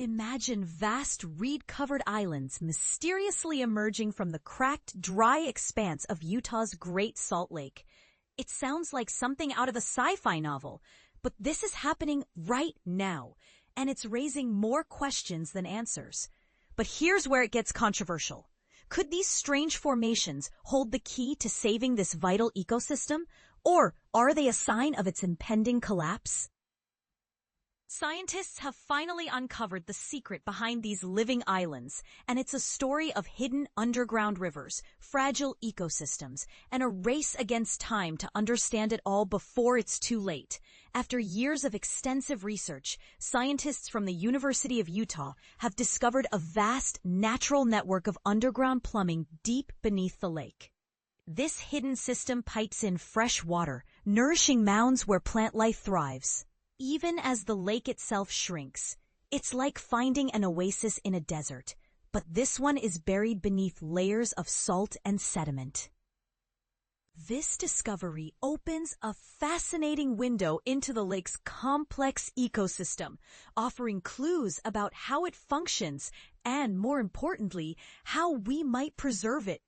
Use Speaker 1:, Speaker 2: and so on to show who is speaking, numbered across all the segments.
Speaker 1: Imagine vast reed-covered islands mysteriously emerging from the cracked, dry expanse of Utah's Great Salt Lake. It sounds like something out of a sci-fi novel, but this is happening right now, and it's raising more questions than answers. But here's where it gets controversial. Could these strange formations hold the key to saving this vital ecosystem, or are they a sign of its impending collapse? Scientists have finally uncovered the secret behind these living islands, and it's a story of hidden underground rivers, fragile ecosystems, and a race against time to understand it all before it's too late. After years of extensive research, scientists from the University of Utah have discovered a vast natural network of underground plumbing deep beneath the lake. This hidden system pipes in fresh water, nourishing mounds where plant life thrives. Even as the lake itself shrinks, it's like finding an oasis in a desert, but this one is buried beneath layers of salt and sediment. This discovery opens a fascinating window into the lake's complex ecosystem, offering clues about how it functions and, more importantly, how we might preserve it.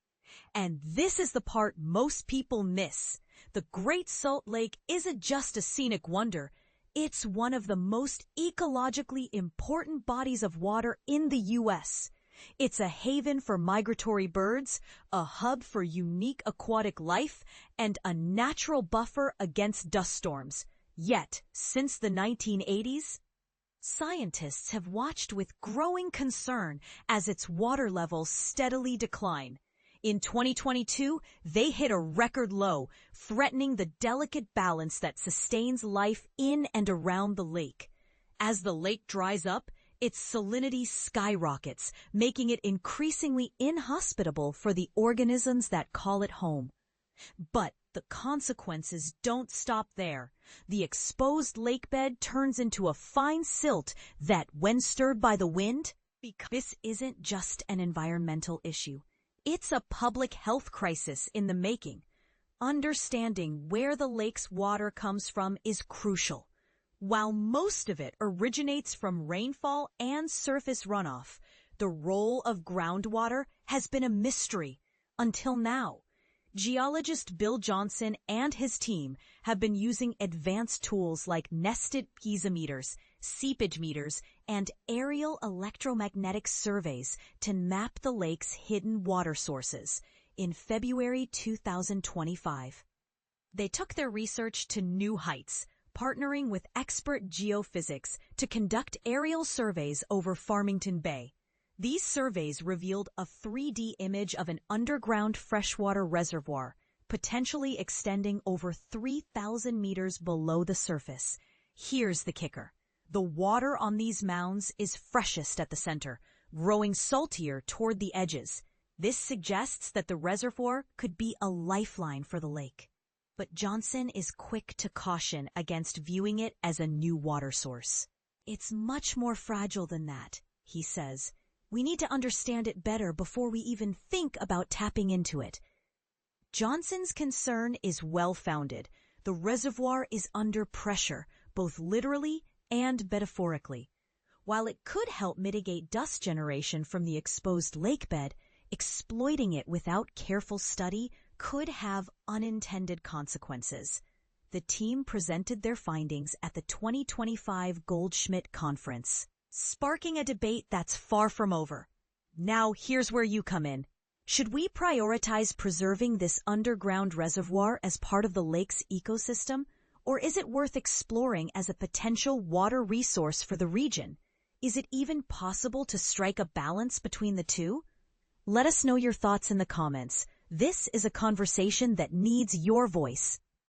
Speaker 1: And this is the part most people miss. The Great Salt Lake isn't just a scenic wonder. It's one of the most ecologically important bodies of water in the U.S. It's a haven for migratory birds, a hub for unique aquatic life, and a natural buffer against dust storms. Yet, since the 1980s, scientists have watched with growing concern as its water levels steadily decline. In 2022, they hit a record low, threatening the delicate balance that sustains life in and around the lake. As the lake dries up, its salinity skyrockets, making it increasingly inhospitable for the organisms that call it home. But the consequences don't stop there. The exposed lakebed turns into a fine silt that, when stirred by the wind, this isn't just an environmental issue. It's a public health crisis in the making. Understanding where the lake's water comes from is crucial. While most of it originates from rainfall and surface runoff, the role of groundwater has been a mystery until now. Geologist Bill Johnson and his team have been using advanced tools like nested piezometers, seepage meters, and aerial electromagnetic surveys to map the lake's hidden water sources. In February 2025, they took their research to new heights, partnering with expert geophysics to conduct aerial surveys over Farmington Bay. These surveys revealed a 3D image of an underground freshwater reservoir, potentially extending over 3,000 meters below the surface. Here's the kicker. The water on these mounds is freshest at the center, growing saltier toward the edges. This suggests that the reservoir could be a lifeline for the lake. But Johnson is quick to caution against viewing it as a new water source. It's much more fragile than that, he says. We need to understand it better before we even think about tapping into it. Johnson's concern is well-founded. The reservoir is under pressure, both literally and metaphorically. While it could help mitigate dust generation from the exposed lakebed, exploiting it without careful study could have unintended consequences. The team presented their findings at the 2025 Goldschmidt conference, sparking a debate that's far from over. Now, here's where you come in. Should we prioritize preserving this underground reservoir as part of the lake's ecosystem, or is it worth exploring as a potential water resource for the region? Is it even possible to strike a balance between the two? Let us know your thoughts in the comments. This is a conversation that needs your voice.